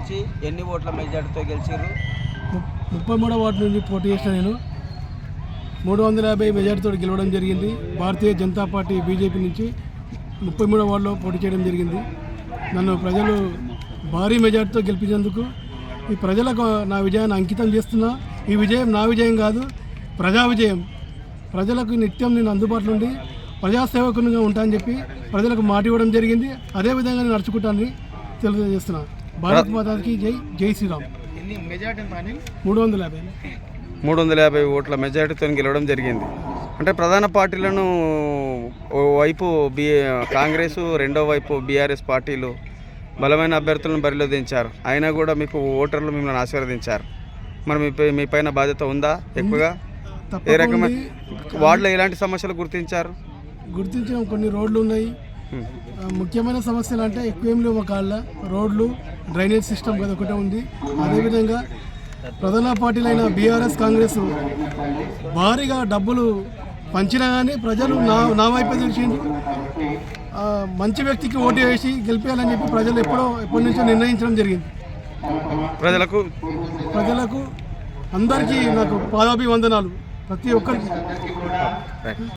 నుంచి ఎన్ని ఓట్ల మెజార్టీతో గెలిచారు? 33వ వార్డు నుంచి పోటీ చేసిన నేను 350 మెజార్టీతో గెలవడం జరిగింది. భారతీయ జనతా పార్టీ బీజేపీ నుంచి 33వ వార్డులో పోటీ చేయడం జరిగింది. నన్ను ప్రజలు భారీ మెజార్టీతో గెలిపించేందుకు ఈ ప్రజలకు నా విజయాన్ని అంకితం చేస్తున్నా. ఈ విజయం నా విజయం కాదు, ప్రజా విజయం. ప్రజలకు నిత్యం నేను అందుబాటులో ఉండి ప్రజాసేవకునిగా ఉంటానని చెప్పి ప్రజలకు మాట ఇవ్వడం జరిగింది. అదేవిధంగా నేను నడుచుకుంటానని తెలియజేస్తున్నా. భారత్ మాతాకి జై, జై శ్రీరామ్. 350 ఓట్ల మెజార్టీతో గెలవడం జరిగింది. అంటే ప్రధాన పార్టీలను ఓవైపు కాంగ్రెస్, రెండో వైపు బీఆర్ఎస్ పార్టీలు బలమైన అభ్యర్థులను బరిలో దించారు. అయినా కూడా మీకు ఓటర్లు మిమ్మల్ని ఆశీర్వదించారు. మరి మీ పైన బాధ్యత ఉందా ఎక్కువగా? ఏ రకమైన వార్డులో ఎలాంటి సమస్యలు గుర్తించిన కొన్ని రోడ్లు ఉన్నాయి. ముఖ్యమైన సమస్యలు అంటే ఎక్కువ ఏం లేవు. కాళ్ళ రోడ్లు, డ్రైనేజ్ సిస్టమ్ కదా ఒకటే ఉంది. అదేవిధంగా ప్రధాన పార్టీలైన బీఆర్ఎస్, కాంగ్రెస్ భారీగా డబ్బులు పంచినా కానీ ప్రజలు నా వైపే తెలిసింది. మంచి వ్యక్తికి ఓటు వేసి గెలిపేయాలని చెప్పి ప్రజలు ఎప్పటి నుంచో నిర్ణయించడం జరిగింది. ప్రజలకు అందరికీ నాకు పాదాభివందనాలు ప్రతి ఒక్కరికి.